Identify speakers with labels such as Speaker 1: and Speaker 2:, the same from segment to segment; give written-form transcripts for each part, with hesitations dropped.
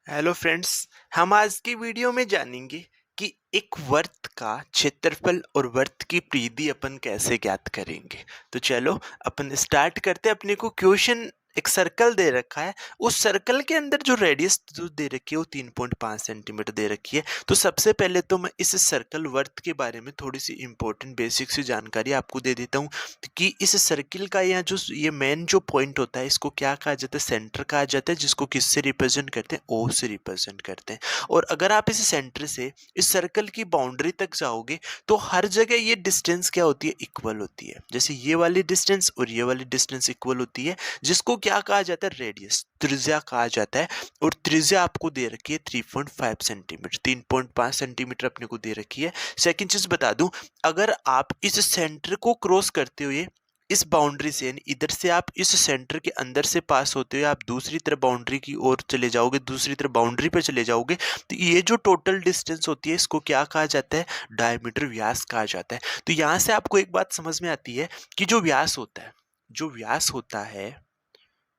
Speaker 1: Hello friends. हम आज की वीडियो में जानेंगे कि एक वर्त का क्षेत्रफल और वर्त की परिधि अपन कैसे ज्ञात करेंगे। तो चलो अपन स्टार्ट करते हैं। अपने को क्वेश्चन एक सर्कल दे रखा है, उस सर्कल के अंदर जो रेडियस जो दे रखी है वो 3.5 सेंटीमीटर दे रखी है। तो सबसे पहले तो मैं इस सर्कल वर्त के बारे में थोड़ी सी इंपॉर्टेंट बेसिक सी जानकारी आपको दे देता हूँ कि इस सर्किल का यहाँ जो ये मेन जो पॉइंट होता है इसको क्या कहा जाता है, सेंटर कहा जाता है, जिसको किससे रिप्रेजेंट करते हैं, ओ से रिप्रेजेंट करते हैं। और अगर आप इस सेंटर से इस सर्कल की बाउंड्री तक जाओगे तो हर जगह ये डिस्टेंस क्या होती है, इक्वल होती है। जैसे ये वाली डिस्टेंस और ये वाली डिस्टेंस इक्वल होती है, जिसको क्या कहा जाता है, रेडियस, त्रिज्या कहा जाता है। और त्रिज्या आपको दे रखी है 3.5 सेंटीमीटर, 3.5 सेंटीमीटर अपने को दे रखी है। सेकंड चीज बता दूं, अगर आप इस सेंटर को क्रॉस करते हुए इस बाउंड्री से, यानी इधर से आप इस सेंटर के अंदर से पास होते हुए आप दूसरी तरफ बाउंड्री की ओर चले जाओगे, दूसरी तरफ बाउंड्री पे चले जाओगे, तो ये जो टोटल डिस्टेंस होती है इसको क्या कहा जाता है, डायमीटर, व्यास कहा जाता है। तो यहां से आपको एक बात समझ में आती है कि जो व्यास होता है, जो व्यास होता है,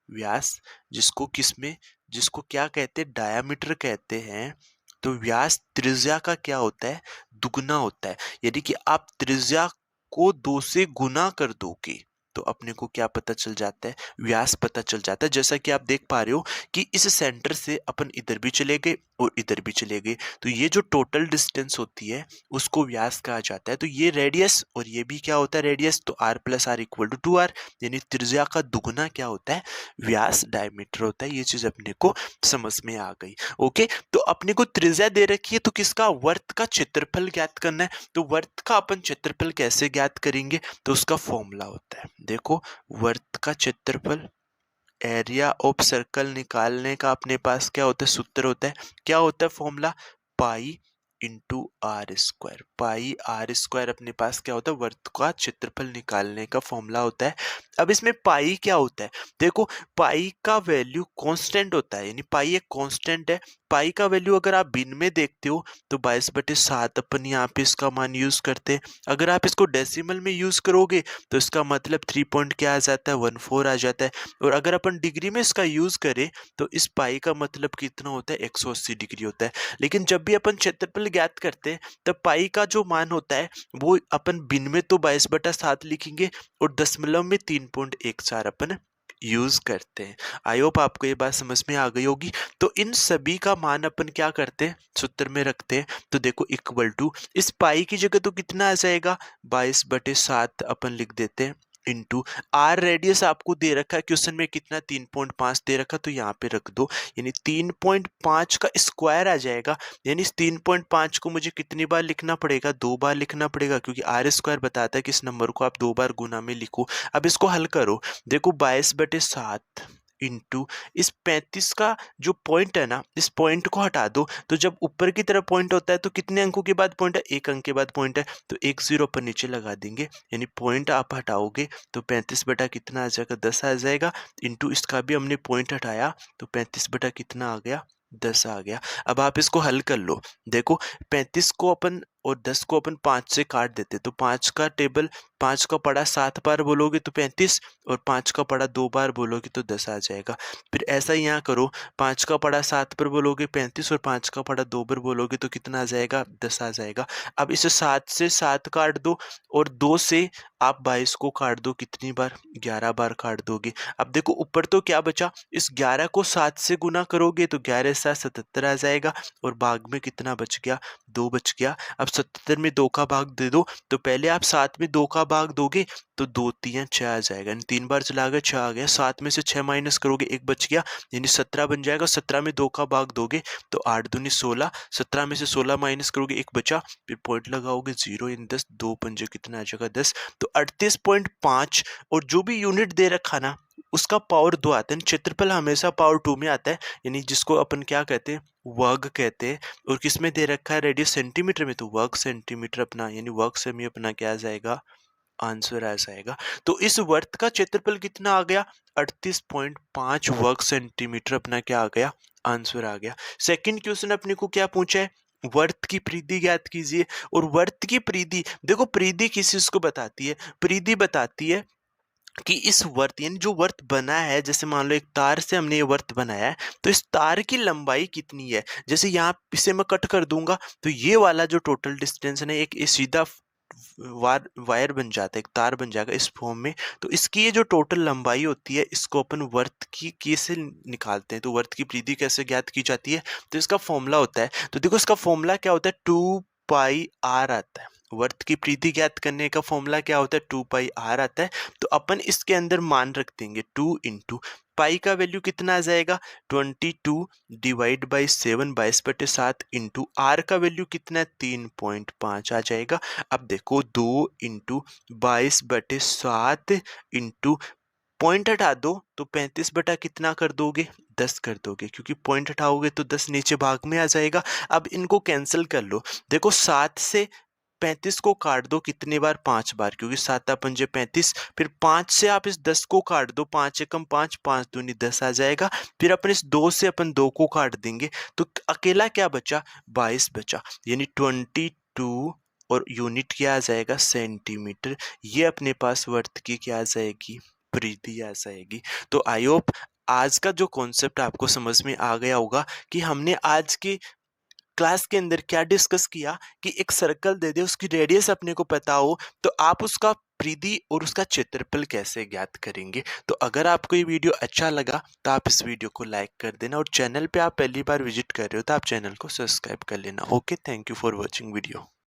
Speaker 1: व्यास, जिसको किसमें, जिसको क्या कहते हैं, डायामीटर कहते हैं। तो व्यास त्रिज्या का क्या होता है, दुगना होता है। यदि कि आप त्रिज्या को 2 से गुना कर दोगे तो अपने को क्या पता चल जाता है, व्यास पता चल जाता है। जैसा कि आप देख पा रहे हो कि इस सेंटर से अपन इधर भी चले गए और इधर भी चले गए, तो ये जो टोटल डिस्टेंस होती है उसको व्यास कहा जाता है। तो ये रेडियस और ये भी क्या होता है, रेडियस। तो r plus R equal to 2r, यानी त्रिज्या का दुगुना क्या होता है, व्यास, डायमीटर होता है। ये चीज अपने को समझ में आ गई। ओके, तो अपने को त्रिज्या दे रखी है, तो किसका, वर्त का क्षेत्रफल ज्ञात करना है। तो वर्त का अपन क्षेत्रफल कैसे ज्ञात करेंगे, तो उसका फॉर्मूला होता है, देखो, वर्त का क्षेत्रफल, एरिया ऑफ सर्कल निकालने का अपने पास क्या होता है, सूत्र होता है। क्या होता है formula, pi into R square. Pi R square अपने पास क्या होता है, वर्त का क्षेत्रफल निकालने का फॉर्मूला होता है। अब इसमें पाई क्या होता है, देखो, पाई का वैल्यू कांस्टेंट होता है, यानी पाई एक कांस्टेंट है। पाई का वैल्यू अगर आप भिन्न में देखते हो तो 22/7 अपन यहाँ पे इसका मान यूज करते हैं। अगर आप इसको डेसिमल में यूज करोगे तो इसका मतलब 3 पॉइंट क्या आ जाता है, 14 आ जाता है। और अगर अपन डिग्री में इसका यूज करें तो इस पाई का मतलब कितना होता है, 180 डिग्री होता है। लेकिन जब भी अपन क्षेत्रफल ज्ञात करते हैं तब पाई का जो मान होता है वो अपन भिन्न में तो 22/7 लिखेंगे और दशमलव में 3.14 अपन यूज करते हैं। आई होप आपको ये बात समझ में आ गई होगी। तो इन सभी का मान अपन क्या करते हैं, सूत्र में रखते हैं। तो देखो, इक्वल टू, इस पाई की जगह तो कितना आ जाएगा, 22/7 अपन लिख देते हैं, इंटू आर, रेडियस आपको दे रखा है क्वेश्चन में कितना, 3.5 दे रखा, तो यहाँ पे रख दो, यानी 3.5 का स्क्वायर आ जाएगा। यानी इस 3.5 को मुझे कितनी बार लिखना पड़ेगा, 2 बार लिखना पड़ेगा, क्योंकि आर स्क्वायर बताता है कि इस नंबर को आप 2 बार गुना में लिखो। अब इसको हल करो, देखो 22/7 इंटू इस 35 का जो पॉइंट है ना, इस पॉइंट को हटा दो। तो जब ऊपर की तरफ पॉइंट होता है तो कितने अंकों के बाद पॉइंट है, एक अंक के बाद पॉइंट है, तो एक जीरो पर नीचे लगा देंगे, यानी पॉइंट आप हटाओगे तो 35 बटा कितना आ जाएगा, 10 आ जाएगा। इंटू इसका भी हमने पॉइंट हटाया तो 35 बटा कितना आ गया, 10 आ गया। अब आप इसको हल कर लो, देखो 35 को अपन और 10 को अपन 5 से काट देते, तो 5 का टेबल, 5 का पड़ा 7 बार बोलोगे तो 35, और 5 का पड़ा 2 बार बोलोगे तो 10 आ जाएगा। फिर ऐसा ही यहाँ करो, 5 का पड़ा 7 पर बोलोगे 35, और 5 का पड़ा 2 बार बोलोगे तो कितना आ जाएगा, 10 आ जाएगा। अब इसे 7 से 7 काट दो और 2 से आप 22 को काट दो, कितनी बार, 11 बार काट दोगे। अब देखो ऊपर तो क्या बचा, इस 11 को 7 से गुना करोगे तो 11 7 77 आ जाएगा, और भाग में कितना बच गया, 2 बच गया। अब 77 में 2 का भाग दे दो, तो पहले आप 7 में 2 का भाग दोगे तो 2 3 6 आ जाएगा, यानी 3 बार चला गया, 6 आ गया। 7 में से 6 माइनस करोगे, 1 बच गया, यानी 17 बन जाएगा। 17 में 2 का भाग दोगे तो 8 दूनी 16, 17 में से 16 माइनस करोगे, 1 बचा, फिर पॉइंट लगाओगे 0 इन 10, 2 पंजे कितना आ जाएगा, 10। तो 38.5, और जो भी यूनिट दे रखा ना उसका पावर 2 आता है। क्षेत्रफल हमेशा पावर 2 में आता है, यानी जिसको अपन क्या कहते हैं, वर्ग कहते हैं। और किस में दे रखा है, रेडियस सेंटीमीटर में, तो वर्ग सेंटीमीटर अपना, यानी वर्ग से में अपना क्या आ जाएगा, आंसर आ जाएगा। तो इस वर्त का क्षेत्रफल कितना आ गया, 38.5 वर्ग सेंटीमीटर अपना क्या आ गया, आंसर आ गया। सेकंड क्वेश्चन अपने को क्या पूछा है, वर्त की परिधि ज्ञात कीजिए। और वर्त की परिधि, देखो परिधि किस चीज को बताती है, परिधि बताती है कि इस वर्त यानी जो वर्त बना है, जैसे मान लो एक तार से हमने ये वर्त बनाया है, तो इस तार की लंबाई कितनी है। जैसे यहाँ इसे मैं कट कर दूंगा तो ये वाला जो टोटल डिस्टेंस है ना, एक ये सीधा वायर बन जाता है, एक तार बन जाएगा इस फॉर्म में। तो इसकी ये जो टोटल लंबाई होती है, इसको अपन वर्त की से निकालते हैं। तो वर्त की परिधि कैसे ज्ञात की जाती है, तो इसका फॉर्मूला होता है, तो देखो इसका फॉर्मूला क्या होता है, 2πr आता है। वर्त की परिधि ज्ञात करने का फॉर्मूला क्या होता है, 2πr आता है। तो अपन इसके अंदर मान रख देंगे 2 इंटू पाई का वैल्यू कितना आ जाएगा, 22 डिवाइड बाई 7, 22/7 इंटू आर का वैल्यू कितना है, 3.5 आ जाएगा। अब देखो 2 इंटू 22/7 इंटू पॉइंट हटा दो तो 35 बटा कितना कर दोगे, 10 कर दोगे, क्योंकि पॉइंट हटाओगे तो 10 नीचे भाग में आ जाएगा। अब इनको कैंसिल कर लो। देखो 7 से 35 को काट दो कितने बार, 5 बार, क्योंकि 7 पंजे 35। फिर 5 से आप इस 10 को काट दो, 5 एकम 5, 5 दूनी 10 आ जाएगा। फिर अपन इस 2 से अपन 2 को काट देंगे तो अकेला क्या बचा, 22 बचा, यानी 22। और यूनिट क्या आ जाएगा, सेंटीमीटर। ये अपने पास वर्त की क्या आ जाएगी, परिधि आ जाएगी। तो आई होप आज का जो कॉन्सेप्ट आपको समझ में आ गया होगा कि हमने आज की क्लास के अंदर क्या डिस्कस किया, कि एक सर्कल दे दे, उसकी रेडियस अपने को पता हो, तो आप उसका परिधि और उसका क्षेत्रफल कैसे ज्ञात करेंगे। तो अगर आपको ये वीडियो अच्छा लगा तो आप इस वीडियो को लाइक कर देना, और चैनल पे आप पहली बार विजिट कर रहे हो तो आप चैनल को सब्सक्राइब कर लेना। Okay, thank you for watching video.